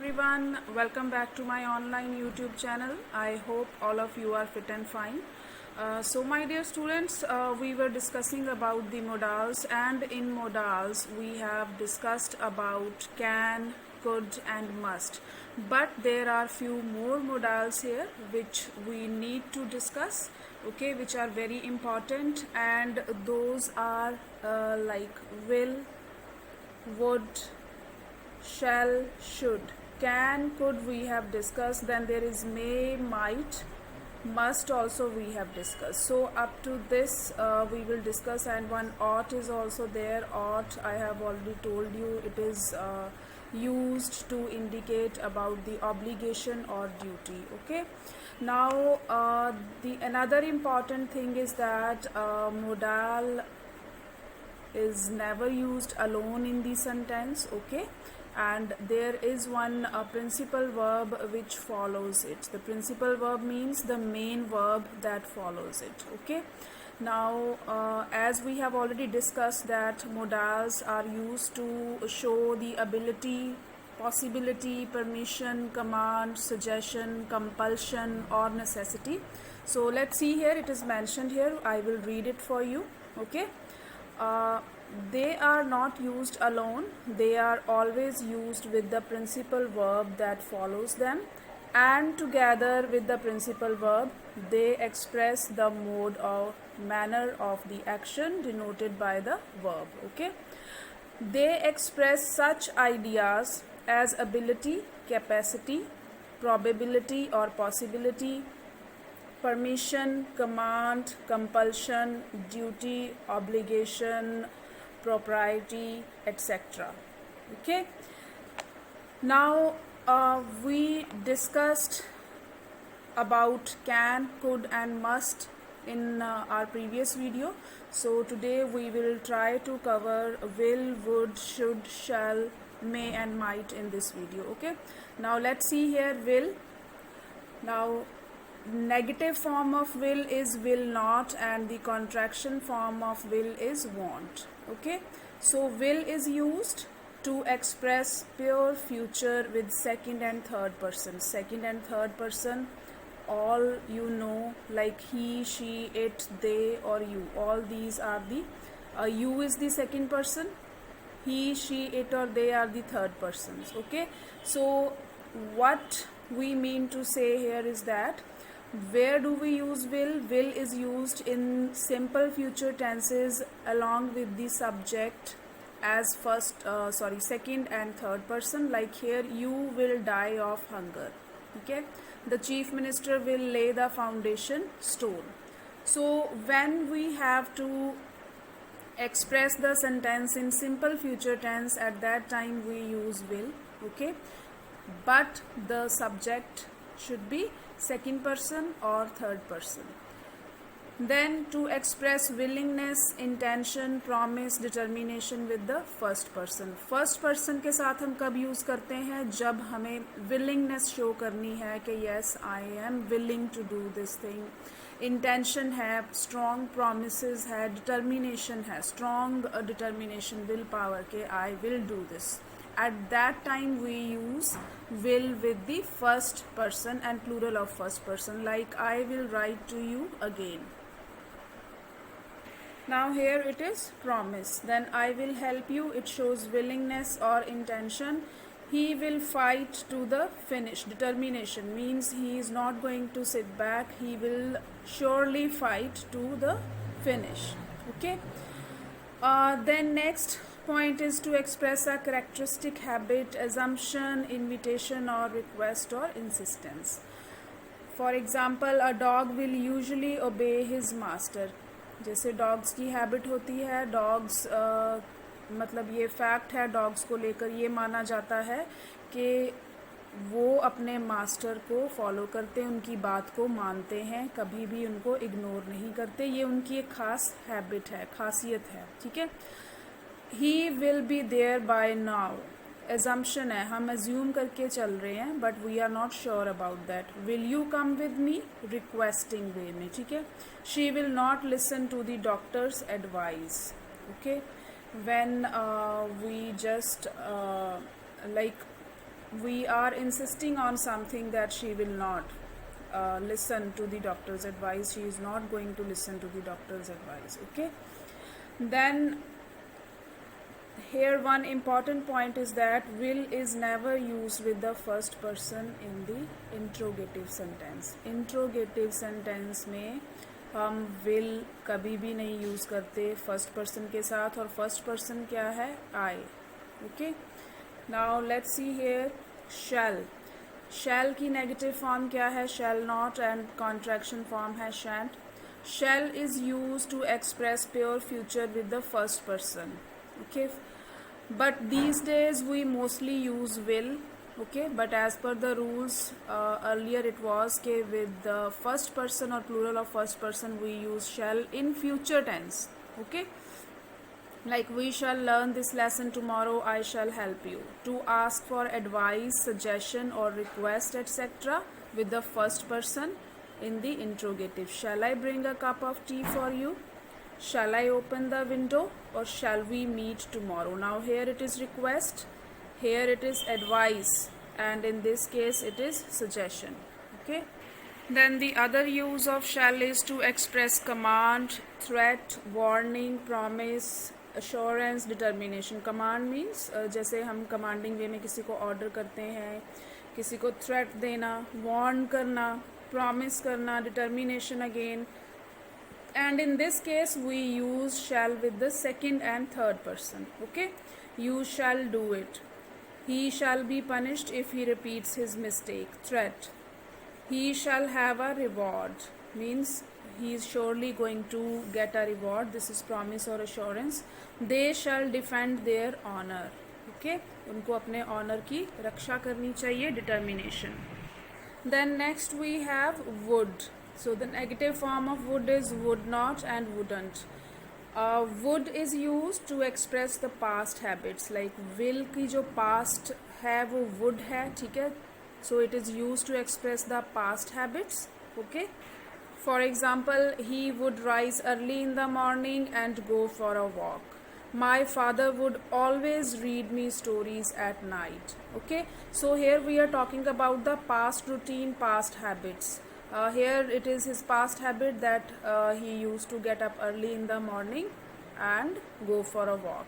everyone, welcome back to my online YouTube channel. I hope all of you are fit and fine. So my dear students, we were discussing about the modals, and in modals we have discussed about can, could and must. But there are few more modals here which we need to discuss, okay, which are very important, and those are like will, would, shall, should. Can, could we have discussed. Then there is may, might, must also we have discussed. So up to this we will discuss, and one ought is also there. Ought, I have already told you, it is used to indicate about the obligation or duty. Okay, now the another important thing is that modal is never used alone in the sentence. Okay, and there is one principal verb which follows it. The principal verb means the main verb that follows it. Okay, now as we have already discussed that modals are used to show the ability, possibility, permission, command, suggestion, compulsion or necessity. So let's see here, it is mentioned here, I will read it for you. Okay, they are not used alone, they are always used with the principal verb that follows them, and together with the principal verb they express the mode or manner of the action denoted by the verb. Okay, they express such ideas as ability, capacity, probability or possibility, permission, command, compulsion, duty, obligation, propriety, etc. Okay, now we discussed about can, could and must in our previous video. So today we will try to cover will, would, should, shall, may and might in this video. Okay, now let's see here will. Now negative form of will is will not, and the contraction form of will is want. Okay, so will is used to express pure future with second and third person. Second and third person, all you know, like he, she, it, they or you, all these are the you is the second person, he, she, it or they are the third persons. Okay, so what we mean to say here is that where do we use will? Will is used in simple future tenses along with the subject as second and third person. Like here, you will die of hunger. Okay, the chief minister will lay the foundation stone. So when we have to express the sentence in simple future tense, at that time we use will. Okay, but the subject should be second person or third person. Then to express willingness, intention, promise, determination with the first person. First person के साथ हम कब use करते हैं? जब हमें willingness show करनी है कि yes, I am willing to do this thing. Intention है, strong promises है, determination है, strong determination, will power के I will do this. At that time we use will with the first person and plural of first person, like I will write to you again. Now here it is promise. Then I will help you, it shows willingness or intention. He will fight to the finish. Determination means he is not going to sit back, he will surely fight to the finish. Okay, then next point is to express a characteristic, habit, assumption, invitation or request or insistence. For example, a dog will usually obey his master. जैसे dogs की habit होती है, dogs मतलब ये fact है, dogs को लेकर ये माना जाता है कि वो अपने मास्टर को फॉलो करते हैं, उनकी बात को मानते हैं, कभी भी उनको इग्नोर नहीं करते. ये उनकी एक खास हैबिट है, खासियत है. ठीक है, he will be there by now, assumption है, हम एज्यूम करके चल रहे हैं, but we are not sure about that. Will you come with me, requesting way में. ठीक है, she will not listen to the doctor's advice. Okay, when we just like we are insisting on something that she will not listen to the doctor's advice. She is not going to listen to the doctor's advice. Okay. Then here one important point is that will is never used with the first person in the interrogative sentence. Interrogative sentence में हम will कभी भी नहीं use करते first person के साथ, और first person क्या है? I. Okay. Now let's see here shall. Shall की नेगेटिव फॉर्म क्या है? Shall not, and contraction form है shan't. Shall is used to express pure future with the first person. Okay. But these days we mostly use will. Okay. But as per the rules, earlier it was okay, with the first person or plural of first person we use shall in future tense. Okay. Like we shall learn this lesson tomorrow, I shall help you. To ask for advice, suggestion or request etc. with the first person in the interrogative. Shall I bring a cup of tea for you? Shall I open the window? Or shall we meet tomorrow? Now here it is request, here it is advice, and in this case it is suggestion. Okay. Then the other use of shall is to express command, threat, warning, promise, assurance, determination. Command means जैसे हम commanding way में किसी को order करते हैं, किसी को threat देना, warn करना, promise करना, determination again. And in this case we use shall with the second and third person. Okay. You shall do it. He shall be punished if he repeats his mistake. Threat. He shall have a reward means he is surely going to get a reward. This is promise or assurance. They shall defend their honor. Okay. उनको अपने honor की रक्षा करनी चाहिए. Determination. Then next we have would. So the negative form of would is would not and wouldn't. Would is used to express the past habits. Like will की जो past है वो would है. ठीक है. So it is used to express the past habits. Okay. For example, he would rise early in the morning and go for a walk. My father would always read me stories at night. Okay. So here we are talking about the past routine, past habits. Here it is his past habit that he used to get up early in the morning and go for a walk.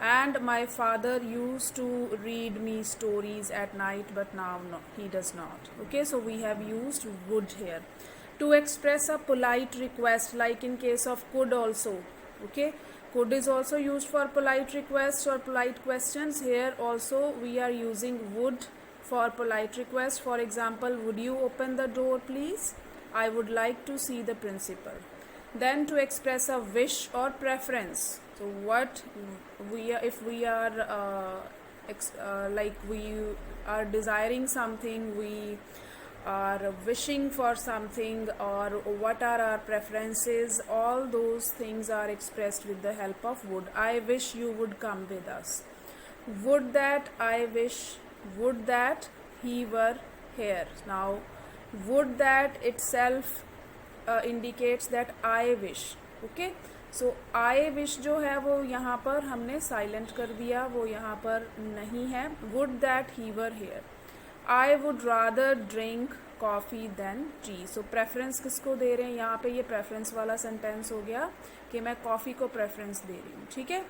And my father used to read me stories at night, but now no, he does not. Okay, so we have used would here to express a polite request, like in case of could also. Okay, could is also used for polite requests or polite questions. Here also we are using would for polite request. For example, would you open the door please? I would like to see the principal. Then to express a wish or preference. So what we are, if we are like we are desiring something, we are wishing for something, or what are our preferences, all those things are expressed with the help of would. I wish you would come with us. Would that I wish, would that he were here. Now would that itself indicates that I wish. Okay. So I wish जो है वो यहाँ पर हमने silent कर दिया, वो यहाँ पर नहीं है. Would that he were here. I would rather drink coffee than tea. So preference किसको दे रहे हैं यहाँ पे? ये प्रेफरेंस वाला सेंटेंस हो गया कि मैं कॉफ़ी को प्रेफरेंस दे रही हूँ. ठीक है.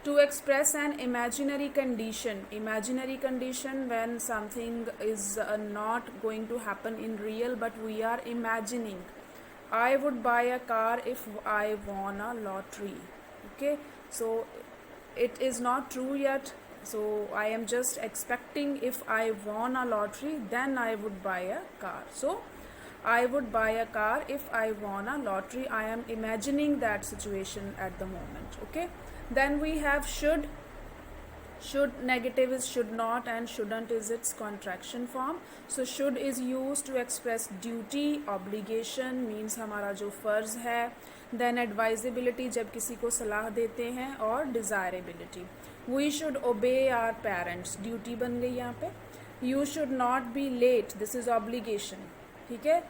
To express an imaginary condition. Imaginary condition when something is not going to happen in real but we are imagining. I would buy a car if I won a lottery. Okay, so it is not true yet. So I am just expecting if I won a lottery, then I would buy a car. So I would buy a car if I won a lottery. I am imagining that situation at the moment. Okay, then we have should. Should negative is should not, and shouldn't is its contraction form. So should is used to express duty, obligation means हमारा जो फर्ज है. Then advisability जब किसी को सलाह देते हैं, और desirability. We should obey our parents. Duty बन गई यहाँ पे. You should not be late. This is obligation. ठीक है.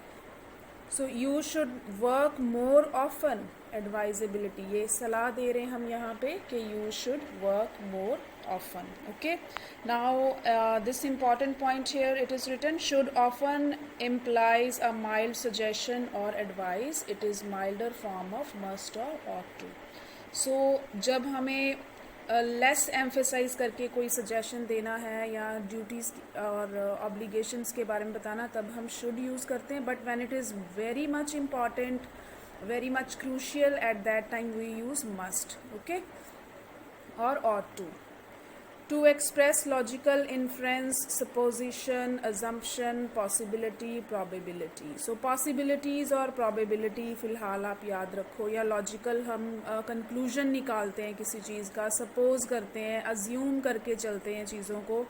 So you should work more often. Advisability. ये सलाह दे रहे हैं हम यहाँ पे कि you should work more often. Okay, now this important point here, it is written should often implies a mild suggestion or advice. It is milder form of must or ought to. So जब हमें less emphasise करके कोई suggestion देना है या duties और obligations के बारे में बताना, तब हम शुड यूज़ करते हैं. But when it is very much important, very much crucial, at that time we use must. Okay, or ought to express logical inference, supposition, assumption, possibility, probability. So possibilities और probability फिलहाल आप याद रखो. या logical हम conclusion निकालते हैं किसी चीज़ का, suppose करते हैं, assume करके चलते हैं चीज़ों को,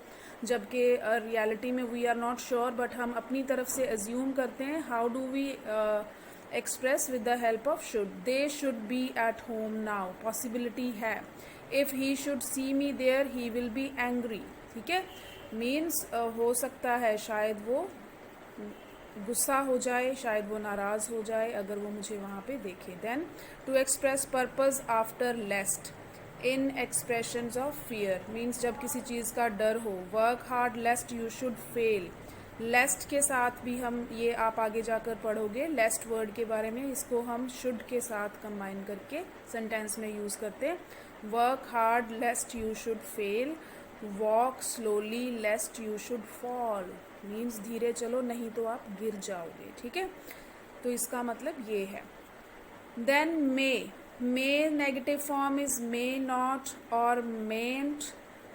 जबकि reality में we are not sure, but हम अपनी तरफ से assume करते हैं. How do we express? With the help of should. They should be at home now. Possibility है. If he should see me there, he will be angry. ठीक है, means हो सकता है शायद वो गुस्सा हो जाए, शायद वो नाराज़ हो जाए अगर वो मुझे वहाँ पे देखे. Then to express purpose after lest in expressions of fear, means जब किसी चीज़ का डर हो. Work hard lest you should fail. Lest के साथ भी हम, ये आप आगे जाकर पढ़ोगे लेस्ट वर्ड के बारे में, इसको हम शुड के साथ कंबाइन करके सेंटेंस में यूज़ करते हैं. Work hard lest you should fail. Walk slowly लेस्ट you should fall, means धीरे चलो नहीं तो आप गिर जाओगे. ठीक है, तो इसका मतलब ये है. Then may negative form is may not और mayn't.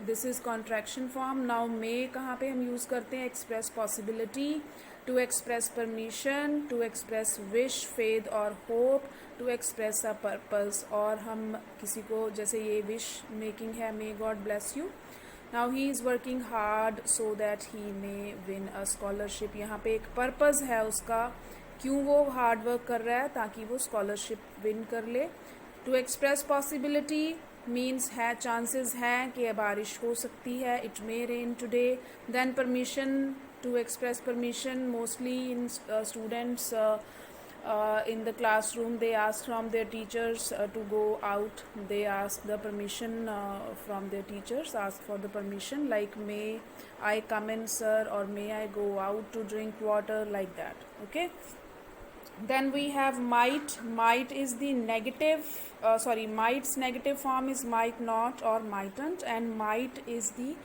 This is contraction form. Now may कहाँ पे हम यूज़ करते हैं? Express possibility, to express permission, to express wish, faith और hope, to express a purpose. और हम किसी को, जैसे ये विश मेकिंग है, may God bless you. Now he is working hard so that he may win a scholarship. यहाँ पे एक पर्पस है उसका, क्यों वो हार्ड वर्क कर रहा है, ताकि वो स्कॉलरशिप विन कर ले. टू एक्सप्रेस पॉसिबिलिटी मीन्स है, चांसेस हैं कि बारिश हो सकती है, it may rain today. Then permission, to express permission, mostly in students in the classroom, they ask from their teachers to go out. They ask the permission from their teachers, ask for the permission, like may I come in sir, or may I go out to drink water, like that. Okay, then we have might is the negative, might's negative form is might not or mightn't, and might is the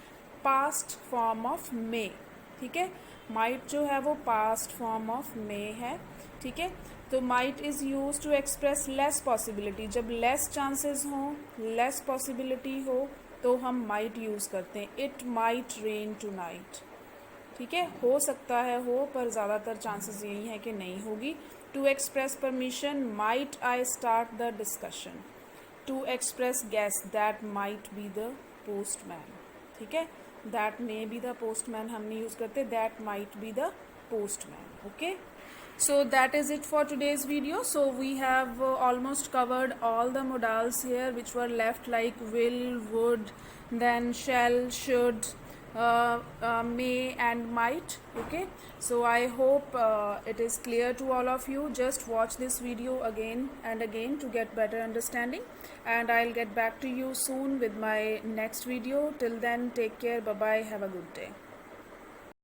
past form of may. ठीक है, might जो है वो past form of May है. ठीक है, तो might is use to express less possibility. जब लेस चांसेस हों, लेस पॉसिबिलिटी हो, तो हम माइट यूज़ करते हैं. It might rain tonight. ठीक है, हो सकता है हो, पर ज़्यादातर चांसेस यही है कि नहीं होगी. To express permission, might I start the discussion. To express guess, that might be the postman. ठीक है, that may be the postman हम नहीं यूज़ करते, that might be the postman. Okay, so that is it for today's video. So we have almost covered all the modals here which were left, like will, would, then shall, should, may and might. Okay, so I hope it is clear to all of you. Just watch this video again and again to get better understanding, and I'll get back to you soon with my next video. Till then, take care, bye bye, have a good day.